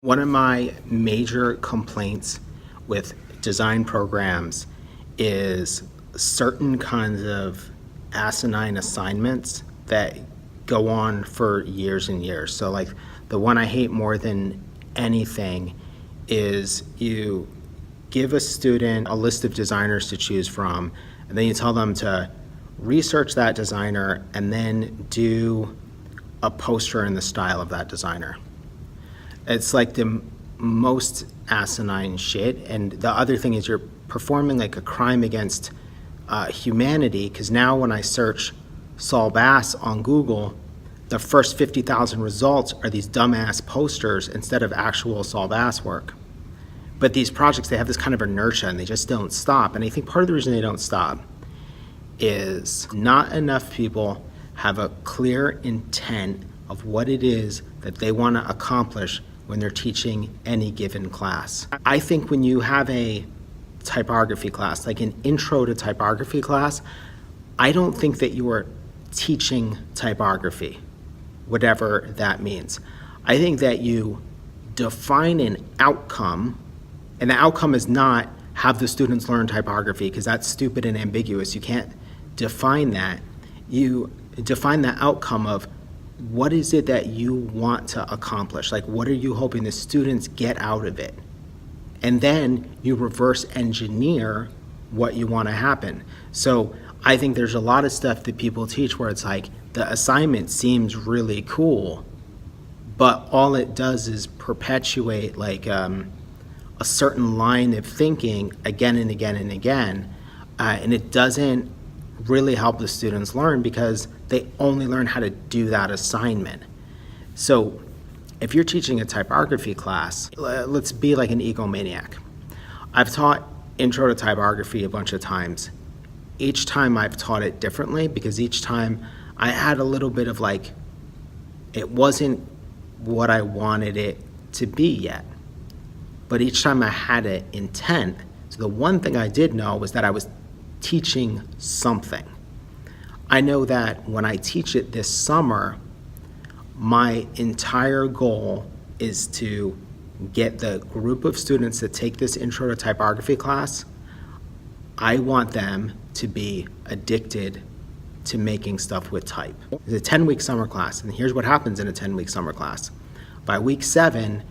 One of my major complaints with design programs is certain kinds of asinine assignments that go on for years and years. So like the one I hate more than anything is you give a student a list of designers to choose from, and then you tell them to research that designer and then do a poster in the style of that designer. It's like the most asinine shit. And the other thing is you're performing like a crime against humanity, because now when I search Saul Bass on Google, the first 50,000 results are these dumbass posters instead of actual Saul Bass work. But these projects, they have this kind of inertia and they just don't stop. And I think part of the reason they don't stop is not enough people have a clear intent of what it is that they want to accomplish when they're teaching any given class. I think when you have a typography class, like an intro to typography class, I don't think that you are teaching typography, whatever that means. I think that you define an outcome, and the outcome is not have the students learn typography, because that's stupid and ambiguous. You can't define that. You define the outcome of what is it that you want to accomplish? Like, what are you hoping the students get out of it? And then you reverse engineer what you want to happen. So I think there's a lot of stuff that people teach where it's like the assignment seems really cool, but all it does is perpetuate like a certain line of thinking again and again and again, and it doesn't really help the students learn because they only learn how to do that assignment. So if you're teaching a typography class, let's be like an egomaniac. I've taught intro to typography a bunch of times. Each time I've taught it differently because each time I had a little bit of like, it wasn't what I wanted it to be yet. But each time I had an intent. So the one thing I did know was that I was teaching something. I know that when I teach it this summer, my entire goal is to get the group of students that take this intro to typography class, I want them to be addicted to making stuff with type. It's a 10-week summer class, and here's what happens in a 10-week summer class. By week 7,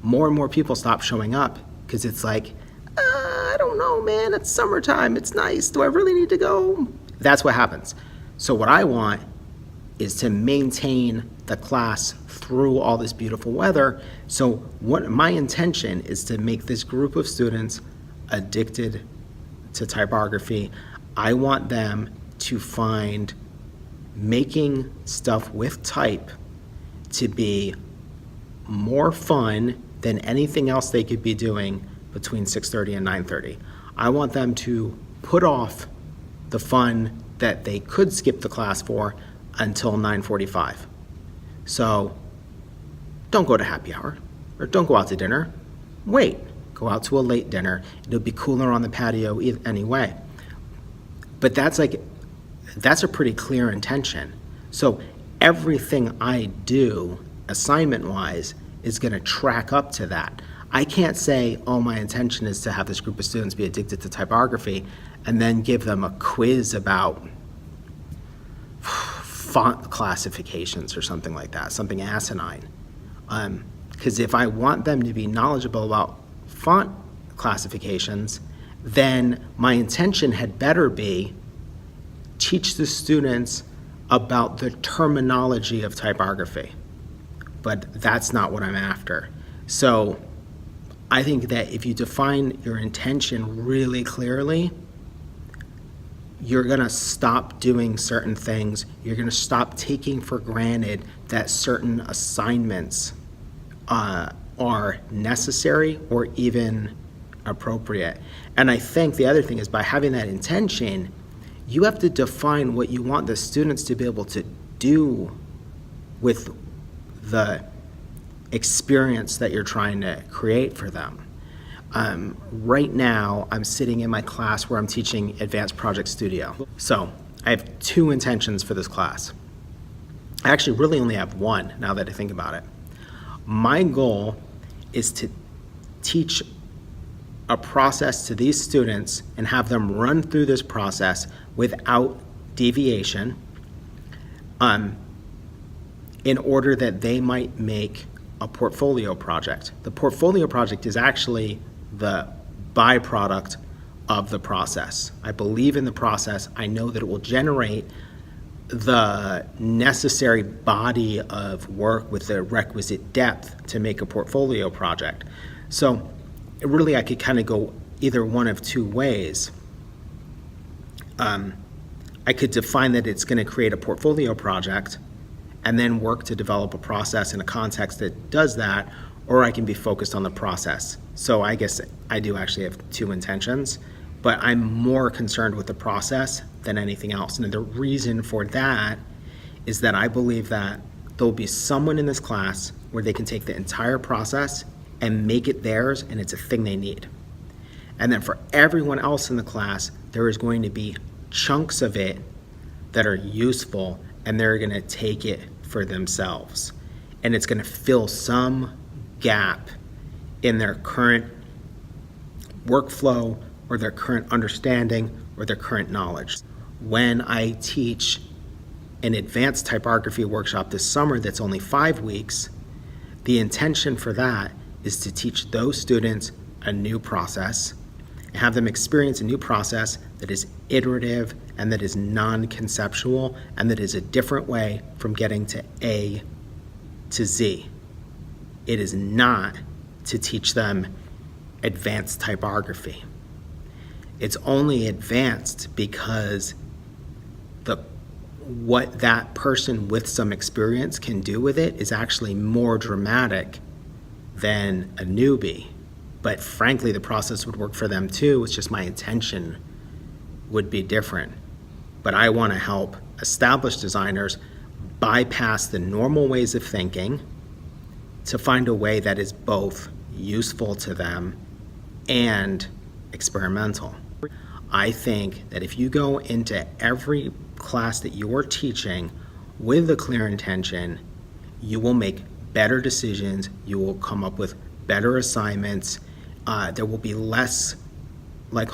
more and more people stop showing up because it's like, I don't know, man, it's summertime, it's nice, do I really need to go? That's what happens. So what I want is to maintain the class through all this beautiful weather. So what my intention is to make this group of students addicted to typography. I want them to find making stuff with type to be more fun than anything else they could be doing between 6:30 and 9:30. I want them to put off the fun that they could skip the class for until 9:45. So don't go to happy hour or don't go out to dinner. Wait, go out to a late dinner. It'll be cooler on the patio anyway. But that's a pretty clear intention. So everything I do assignment-wise is going to track up to that. I can't say, oh, my intention is to have this group of students be addicted to typography and then give them a quiz about font classifications or something like that, something asinine. Because if I want them to be knowledgeable about font classifications, then my intention had better be teach the students about the terminology of typography. But that's not what I'm after. So I think that if you define your intention really clearly, you're gonna stop doing certain things. You're gonna stop taking for granted that certain assignments are necessary or even appropriate. And I think the other thing is by having that intention, you have to define what you want the students to be able to do with the experience that you're trying to create for them. Right now, I'm sitting in my class where I'm teaching Advanced Project Studio. So I have 2 intentions for this class. I actually really only have one now that I think about it. My goal is to teach a process to these students and have them run through this process without deviation, in order that they might make a portfolio project. The portfolio project is actually the byproduct of the process. I believe in the process. I know that it will generate the necessary body of work with the requisite depth to make a portfolio project. So really, I could kind of go either one of two ways. I could define that it's going to create a portfolio project and then work to develop a process in a context that does that, or I can be focused on the process. So I guess I do actually have two intentions, but I'm more concerned with the process than anything else. And the reason for that is that I believe that there'll be someone in this class where they can take the entire process and make it theirs, and it's a thing they need. And then for everyone else in the class, there is going to be chunks of it that are useful, and they're going to take it for themselves. And it's going to fill some gap in their current workflow or their current understanding or their current knowledge. When I teach an advanced typography workshop this summer that's only 5 weeks, the intention for that is to teach those students a new process and have them experience a new process that is iterative and that is non-conceptual and that is a different way from getting to A to Z. It is not to teach them advanced typography. It's only advanced because what that person with some experience can do with it is actually more dramatic than a newbie. But frankly, the process would work for them too. It's just my intention would be different. But I want to help established designers bypass the normal ways of thinking to find a way that is both useful to them and experimental. I think that if you go into every class that you are teaching with a clear intention, you will make better decisions, you will come up with better assignments, there will be less like,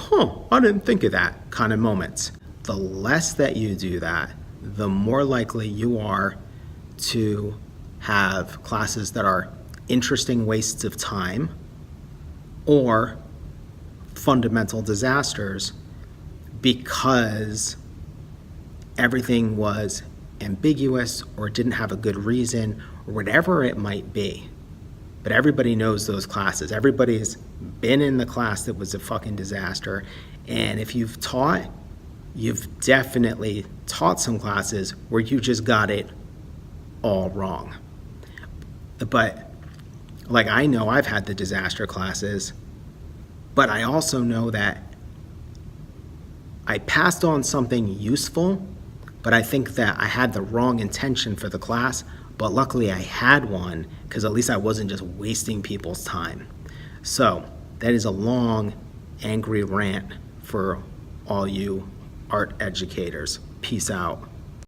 I didn't think of that kind of moments. The less that you do that, the more likely you are to have classes that are interesting wastes of time or fundamental disasters because everything was ambiguous or didn't have a good reason or whatever it might be. But everybody knows those classes. Everybody's been in the class that was a fucking disaster. And if you've taught, you've definitely taught some classes where you just got it all wrong. But like, I know I've had the disaster classes, but I also know that I passed on something useful, but I think that I had the wrong intention for the class, but luckily I had one because at least I wasn't just wasting people's time. So that is a long, angry rant for all you art educators. Peace out.